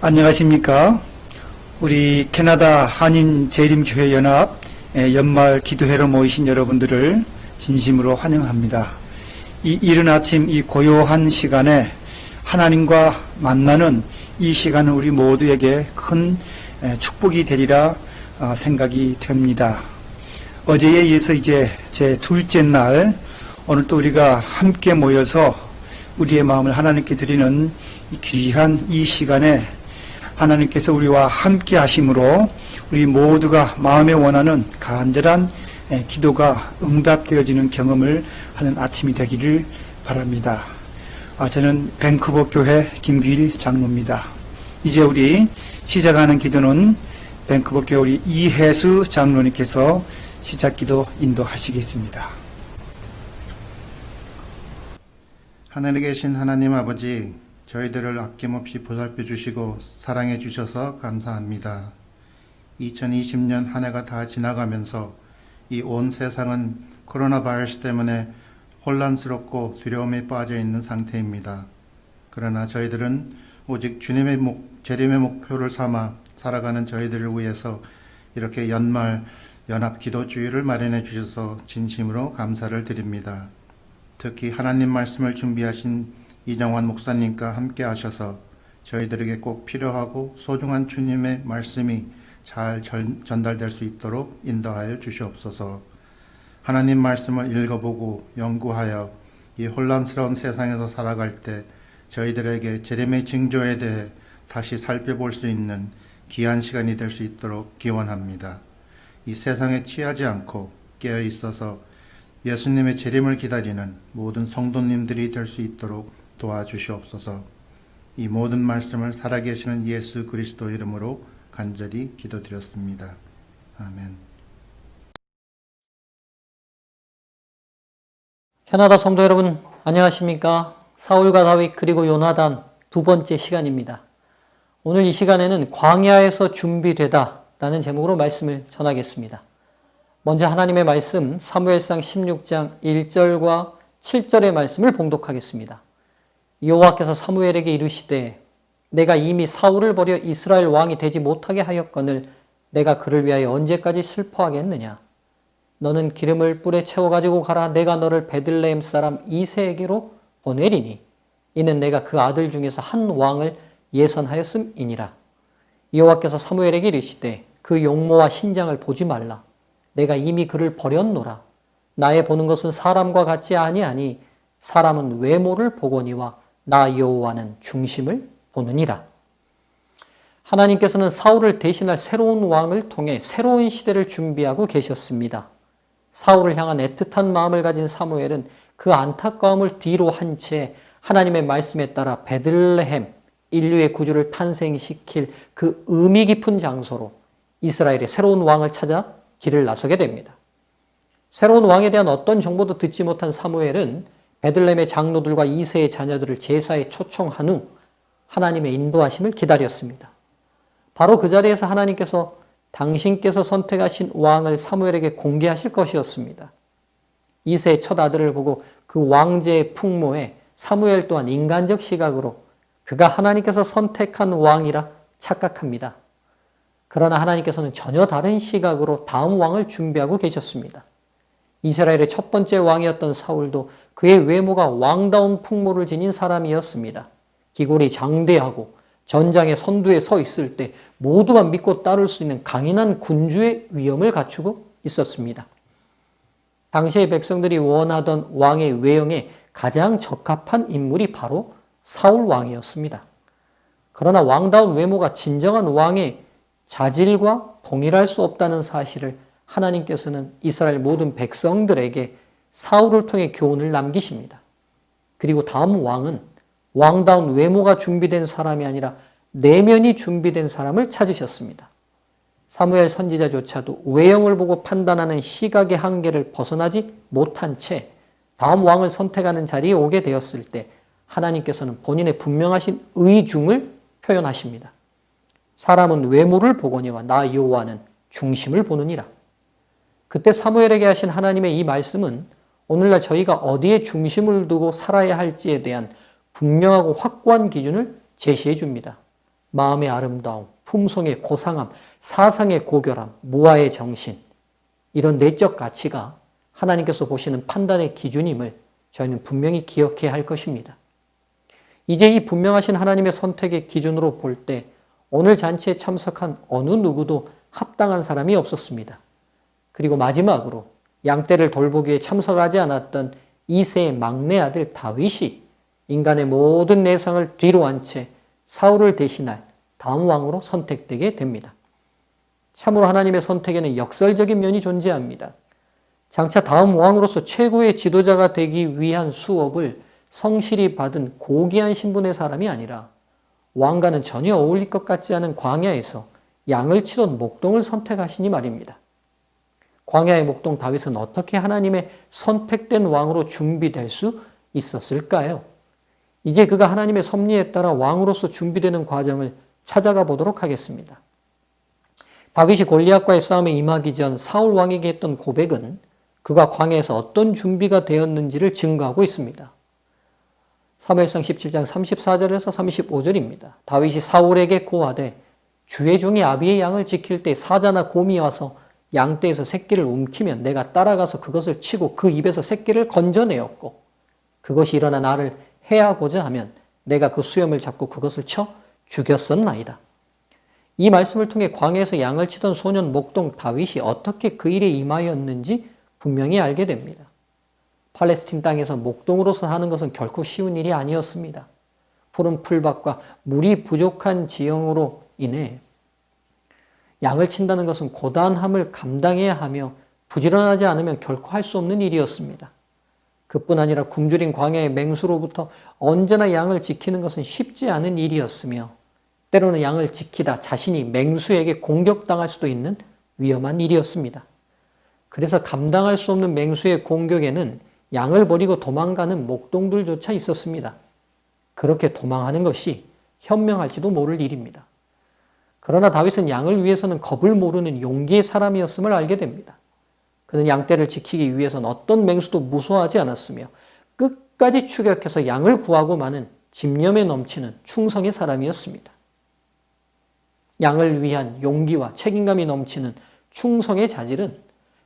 안녕하십니까. 우리 캐나다 한인 재림교회 연합 연말 기도회로 모이신 여러분들을 진심으로 환영합니다. 이 이른 아침 이 고요한 시간에 하나님과 만나는 이 시간은 우리 모두에게 큰 축복이 되리라 생각이 됩니다. 어제에 이어서 이제 제 둘째 날, 오늘 또 우리가 함께 모여서 우리의 마음을 하나님께 드리는 이 귀한 이 시간에 하나님께서 우리와 함께 하심으로 우리 모두가 마음에 원하는 간절한 기도가 응답되어지는 경험을 하는 아침이 되기를 바랍니다. 저는 밴쿠버 교회 김규일 장로입니다. 이제 우리 시작하는 기도는 밴쿠버 교회 우리 이혜수 장로님께서 시작 기도 인도하시겠습니다. 하늘에 계신 하나님 아버지, 저희들을 아낌없이 보살펴 주시고 사랑해 주셔서 감사합니다. 2020년 한 해가 다 지나가면서 이 온 세상은 코로나 바이러스 때문에 혼란스럽고 두려움에 빠져 있는 상태입니다. 그러나 저희들은 오직 주님의 재림의 목표를 삼아 살아가는 저희들을 위해서 이렇게 연말 연합 기도주의를 마련해 주셔서 진심으로 감사를 드립니다. 특히 하나님 말씀을 준비하신 이정환 목사님과 함께 하셔서 저희들에게 꼭 필요하고 소중한 주님의 말씀이 잘 전달될 수 있도록 인도하여 주시옵소서. 하나님 말씀을 읽어보고 연구하여 이 혼란스러운 세상에서 살아갈 때 저희들에게 재림의 징조에 대해 다시 살펴볼 수 있는 귀한 시간이 될 수 있도록 기원합니다. 이 세상에 취하지 않고 깨어 있어서 예수님의 재림을 기다리는 모든 성도님들이 될 수 있도록 도와주시옵소서. 이 모든 말씀을 살아계시는 예수 그리스도 이름으로 간절히 기도드렸습니다. 아멘. 캐나다 성도 여러분, 안녕하십니까? 사울과 다윗 그리고 요나단 두 번째 시간입니다. 오늘 이 시간에는 광야에서 준비되다 라는 제목으로 말씀을 전하겠습니다. 먼저 하나님의 말씀 사무엘상 16장 1절과 7절의 말씀을 봉독하겠습니다. 여호와께서 사무엘에게 이르시되 내가 이미 사울을 버려 이스라엘 왕이 되지 못하게 하였거늘 내가 그를 위하여 언제까지 슬퍼하겠느냐. 너는 기름을 뿔에 채워가지고 가라. 내가 너를 베들레헴 사람 이새에게로 보내리니 이는 내가 그 아들 중에서 한 왕을 예선하였음이니라. 여호와께서 사무엘에게 이르시되 그 용모와 신장을 보지 말라. 내가 이미 그를 버렸노라. 나의 보는 것은 사람과 같지 아니하니 사람은 외모를 보거니와 나 여호와는 중심을 보느니라. 하나님께서는 사울을 대신할 새로운 왕을 통해 새로운 시대를 준비하고 계셨습니다. 사울을 향한 애틋한 마음을 가진 사무엘은 그 안타까움을 뒤로 한 채 하나님의 말씀에 따라 베들레헴, 인류의 구주를 탄생시킬 그 의미 깊은 장소로 이스라엘의 새로운 왕을 찾아 길을 나서게 됩니다. 새로운 왕에 대한 어떤 정보도 듣지 못한 사무엘은 베들레헴의 장로들과 이새의 자녀들을 제사에 초청한 후 하나님의 인도하심을 기다렸습니다. 바로 그 자리에서 하나님께서 당신께서 선택하신 왕을 사무엘에게 공개하실 것이었습니다. 이새의 첫 아들을 보고 그 왕제의 풍모에 사무엘 또한 인간적 시각으로 그가 하나님께서 선택한 왕이라 착각합니다. 그러나 하나님께서는 전혀 다른 시각으로 다음 왕을 준비하고 계셨습니다. 이스라엘의 첫 번째 왕이었던 사울도 그의 외모가 왕다운 풍모를 지닌 사람이었습니다. 기골이 장대하고 전장의 선두에 서 있을 때 모두가 믿고 따를 수 있는 강인한 군주의 위엄을 갖추고 있었습니다. 당시의 백성들이 원하던 왕의 외형에 가장 적합한 인물이 바로 사울 왕이었습니다. 그러나 왕다운 외모가 진정한 왕의 자질과 동일할 수 없다는 사실을 하나님께서는 이스라엘 모든 백성들에게 사울을 통해 교훈을 남기십니다. 그리고 다음 왕은 왕다운 외모가 준비된 사람이 아니라 내면이 준비된 사람을 찾으셨습니다. 사무엘 선지자조차도 외형을 보고 판단하는 시각의 한계를 벗어나지 못한 채 다음 왕을 선택하는 자리에 오게 되었을 때 하나님께서는 본인의 분명하신 의중을 표현하십니다. 사람은 외모를 보거니와 나 여호와는 중심을 보느니라. 그때 사무엘에게 하신 하나님의 이 말씀은 오늘날 저희가 어디에 중심을 두고 살아야 할지에 대한 분명하고 확고한 기준을 제시해 줍니다. 마음의 아름다움, 품성의 고상함, 사상의 고결함, 무아의 정신, 이런 내적 가치가 하나님께서 보시는 판단의 기준임을 저희는 분명히 기억해야 할 것입니다. 이제 이 분명하신 하나님의 선택의 기준으로 볼 때 오늘 잔치에 참석한 어느 누구도 합당한 사람이 없었습니다. 그리고 마지막으로 양떼를 돌보기 위해 참석하지 않았던 이새의 막내 아들 다윗이 인간의 모든 내상을 뒤로 한 채 사울을 대신할 다음 왕으로 선택되게 됩니다. 참으로 하나님의 선택에는 역설적인 면이 존재합니다. 장차 다음 왕으로서 최고의 지도자가 되기 위한 수업을 성실히 받은 고귀한 신분의 사람이 아니라 왕과는 전혀 어울릴 것 같지 않은 광야에서 양을 치던 목동을 선택하시니 말입니다. 광야의 목동 다윗은 어떻게 하나님의 선택된 왕으로 준비될 수 있었을까요? 이제 그가 하나님의 섭리에 따라 왕으로서 준비되는 과정을 찾아가 보도록 하겠습니다. 다윗이 골리앗과의 싸움에 임하기 전 사울 왕에게 했던 고백은 그가 광야에서 어떤 준비가 되었는지를 증거하고 있습니다. 사무엘상 17장 34절에서 35절입니다. 다윗이 사울에게 고하되 주의 종이 아비의 양을 지킬 때 사자나 곰이 와서 양떼에서 새끼를 움키면 내가 따라가서 그것을 치고 그 입에서 새끼를 건져내었고 그것이 일어나 나를 해하고자 하면 내가 그 수염을 잡고 그것을 쳐 죽였었나이다. 이 말씀을 통해 광야에서 양을 치던 소년 목동 다윗이 어떻게 그 일에 임하였는지 분명히 알게 됩니다. 팔레스틴 땅에서 목동으로서 사는 것은 결코 쉬운 일이 아니었습니다. 푸른 풀밭과 물이 부족한 지형으로 인해 양을 친다는 것은 고단함을 감당해야 하며 부지런하지 않으면 결코 할 수 없는 일이었습니다. 그뿐 아니라 굶주린 광야의 맹수로부터 언제나 양을 지키는 것은 쉽지 않은 일이었으며 때로는 양을 지키다 자신이 맹수에게 공격당할 수도 있는 위험한 일이었습니다. 그래서 감당할 수 없는 맹수의 공격에는 양을 버리고 도망가는 목동들조차 있었습니다. 그렇게 도망하는 것이 현명할지도 모를 일입니다. 그러나 다윗은 양을 위해서는 겁을 모르는 용기의 사람이었음을 알게 됩니다. 그는 양떼를 지키기 위해서는 어떤 맹수도 무서워하지 않았으며 끝까지 추격해서 양을 구하고 마는 집념에 넘치는 충성의 사람이었습니다. 양을 위한 용기와 책임감이 넘치는 충성의 자질은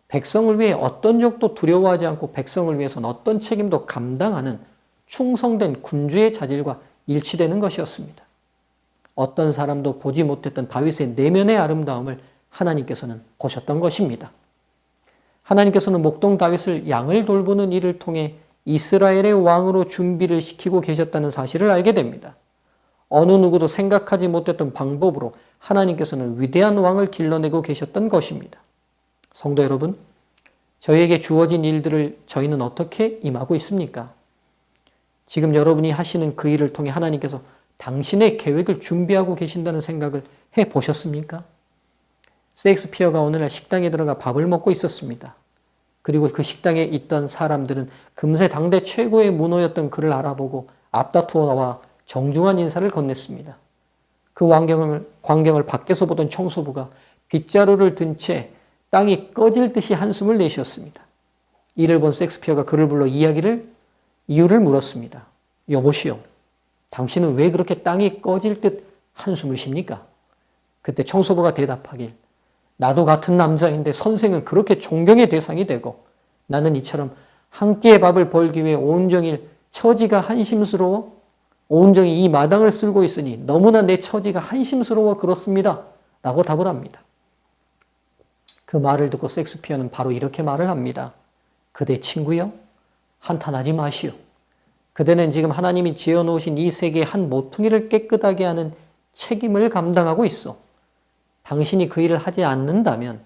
백성을 위해 어떤 적도 두려워하지 않고 백성을 위해서는 어떤 책임도 감당하는 충성된 군주의 자질과 일치되는 것이었습니다. 어떤 사람도 보지 못했던 다윗의 내면의 아름다움을 하나님께서는 보셨던 것입니다. 하나님께서는 목동 다윗을 양을 돌보는 일을 통해 이스라엘의 왕으로 준비를 시키고 계셨다는 사실을 알게 됩니다. 어느 누구도 생각하지 못했던 방법으로 하나님께서는 위대한 왕을 길러내고 계셨던 것입니다. 성도 여러분, 저희에게 주어진 일들을 저희는 어떻게 임하고 있습니까? 지금 여러분이 하시는 그 일을 통해 하나님께서 당신의 계획을 준비하고 계신다는 생각을 해보셨습니까? 셰익스피어가 어느 날 식당에 들어가 밥을 먹고 있었습니다. 그리고 그 식당에 있던 사람들은 금세 당대 최고의 문호였던 그를 알아보고 앞다투어와 정중한 인사를 건넸습니다. 그 광경을 밖에서 보던 청소부가 빗자루를 든 채 땅이 꺼질 듯이 한숨을 내쉬었습니다. 이를 본 셰익스피어가 그를 불러 이유를 물었습니다. 여보시오, 당신은 왜 그렇게 땅이 꺼질 듯 한숨을 쉽니까? 그때 청소부가 대답하길, 나도 같은 남자인데 선생은 그렇게 존경의 대상이 되고 나는 이처럼 한 끼의 밥을 벌기 위해 온종일 처지가 한심스러워 온종일 이 마당을 쓸고 있으니 너무나 내 처지가 한심스러워 그렇습니다. 라고 답을 합니다. 그 말을 듣고 셰익스피어는 바로 이렇게 말을 합니다. 그대 친구여, 한탄하지 마시오. 그대는 지금 하나님이 지어놓으신 이 세계의 한 모퉁이를 깨끗하게 하는 책임을 감당하고 있어. 당신이 그 일을 하지 않는다면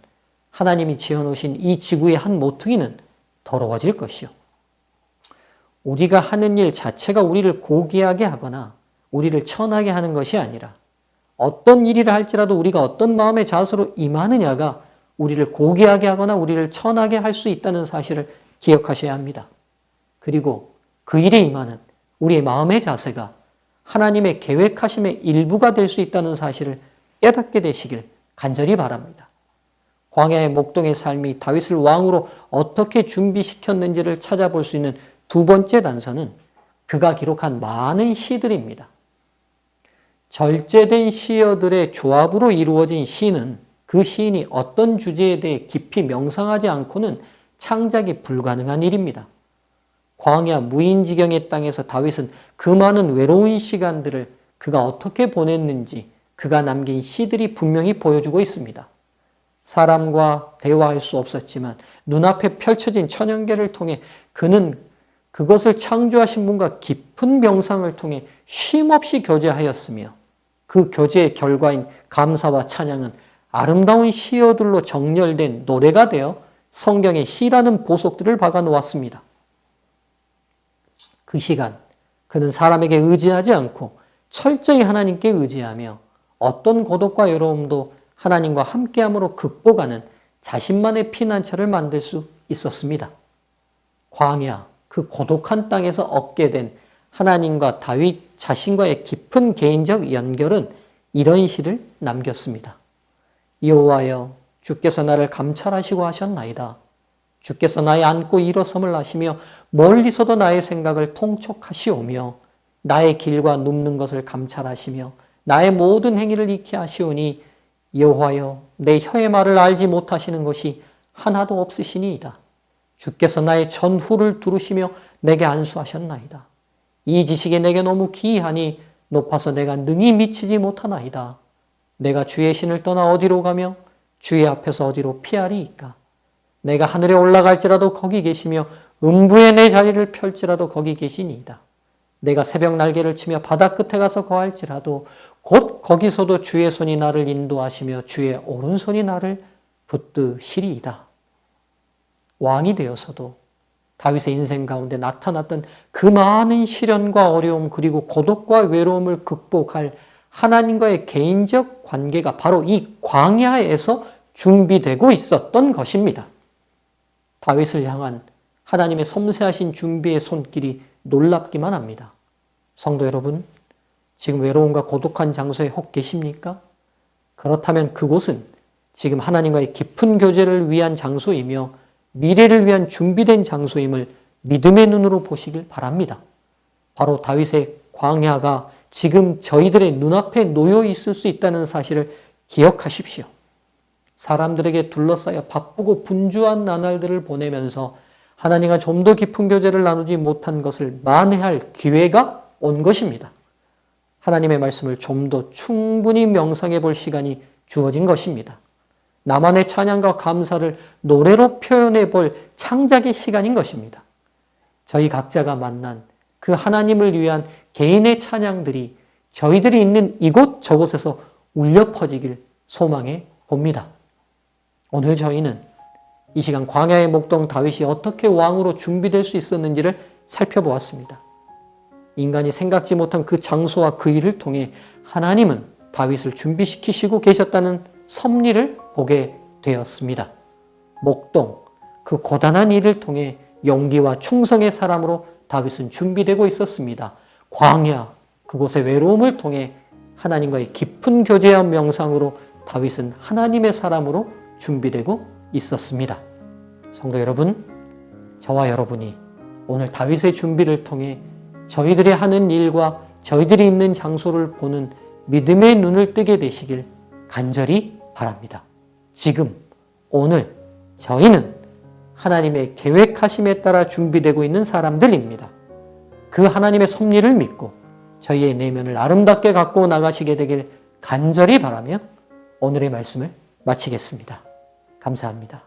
하나님이 지어놓으신 이 지구의 한 모퉁이는 더러워질 것이요. 우리가 하는 일 자체가 우리를 고귀하게 하거나 우리를 천하게 하는 것이 아니라 어떤 일이라 할지라도 우리가 어떤 마음의 자세로 임하느냐가 우리를 고귀하게 하거나 우리를 천하게 할 수 있다는 사실을 기억하셔야 합니다. 그리고 그 일에 임하는 우리의 마음의 자세가 하나님의 계획하심의 일부가 될 수 있다는 사실을 깨닫게 되시길 간절히 바랍니다. 광야의 목동의 삶이 다윗을 왕으로 어떻게 준비시켰는지를 찾아볼 수 있는 두 번째 단서는 그가 기록한 많은 시들입니다. 절제된 시어들의 조합으로 이루어진 시는 그 시인이 어떤 주제에 대해 깊이 명상하지 않고는 창작이 불가능한 일입니다. 광야 무인지경의 땅에서 다윗은 그 많은 외로운 시간들을 그가 어떻게 보냈는지 그가 남긴 시들이 분명히 보여주고 있습니다. 사람과 대화할 수 없었지만 눈앞에 펼쳐진 천연계를 통해 그는 그것을 창조하신 분과 깊은 명상을 통해 쉼없이 교제하였으며 그 교제의 결과인 감사와 찬양은 아름다운 시어들로 정렬된 노래가 되어 성경에 시라는 보석들을 박아 놓았습니다. 그 시간 그는 사람에게 의지하지 않고 철저히 하나님께 의지하며 어떤 고독과 외로움도 하나님과 함께함으로 극복하는 자신만의 피난처를 만들 수 있었습니다. 광야, 그 고독한 땅에서 얻게 된 하나님과 다윗 자신과의 깊은 개인적 연결은 이런 시를 남겼습니다. 여호와여, 주께서 나를 감찰하시고 하셨나이다. 주께서 나의 앉고 일어섬을 하시며 멀리서도 나의 생각을 통촉하시오며 나의 길과 눕는 것을 감찰하시며 나의 모든 행위를 익히 하시오니 여호와여, 내 혀의 말을 알지 못하시는 것이 하나도 없으시니이다. 주께서 나의 전후를 두루시며 내게 안수하셨나이다. 이 지식이 내게 너무 기이하니 높아서 내가 능히 미치지 못하나이다. 내가 주의 신을 떠나 어디로 가며 주의 앞에서 어디로 피하리이까. 내가 하늘에 올라갈지라도 거기 계시며 음부에 내 자리를 펼지라도 거기 계시니이다. 내가 새벽 날개를 치며 바다 끝에 가서 거할지라도 곧 거기서도 주의 손이 나를 인도하시며 주의 오른손이 나를 붙드시리이다. 왕이 되어서도 다윗의 인생 가운데 나타났던 그 많은 시련과 어려움 그리고 고독과 외로움을 극복할 하나님과의 개인적 관계가 바로 이 광야에서 준비되고 있었던 것입니다. 다윗을 향한 하나님의 섬세하신 준비의 손길이 놀랍기만 합니다. 성도 여러분, 지금 외로움과 고독한 장소에 혹 계십니까? 그렇다면 그곳은 지금 하나님과의 깊은 교제를 위한 장소이며 미래를 위한 준비된 장소임을 믿음의 눈으로 보시길 바랍니다. 바로 다윗의 광야가 지금 저희들의 눈앞에 놓여 있을 수 있다는 사실을 기억하십시오. 사람들에게 둘러싸여 바쁘고 분주한 나날들을 보내면서 하나님과 좀 더 깊은 교제를 나누지 못한 것을 만회할 기회가 온 것입니다. 하나님의 말씀을 좀 더 충분히 명상해 볼 시간이 주어진 것입니다. 나만의 찬양과 감사를 노래로 표현해 볼 창작의 시간인 것입니다. 저희 각자가 만난 그 하나님을 위한 개인의 찬양들이 저희들이 있는 이곳 저곳에서 울려 퍼지길 소망해 봅니다. 오늘 저희는 이 시간 광야의 목동 다윗이 어떻게 왕으로 준비될 수 있었는지를 살펴보았습니다. 인간이 생각지 못한 그 장소와 그 일을 통해 하나님은 다윗을 준비시키시고 계셨다는 섭리를 보게 되었습니다. 목동, 그 고단한 일을 통해 용기와 충성의 사람으로 다윗은 준비되고 있었습니다. 광야, 그곳의 외로움을 통해 하나님과의 깊은 교제와 명상으로 다윗은 하나님의 사람으로 준비되고 있었습니다. 성도 여러분, 저와 여러분이 오늘 다윗의 준비를 통해 저희들이 하는 일과 저희들이 있는 장소를 보는 믿음의 눈을 뜨게 되시길 간절히 바랍니다. 지금, 오늘 저희는 하나님의 계획하심에 따라 준비되고 있는 사람들입니다. 그 하나님의 섭리를 믿고 저희의 내면을 아름답게 갖고 나가시게 되길 간절히 바라며 오늘의 말씀을 마치겠습니다. 감사합니다.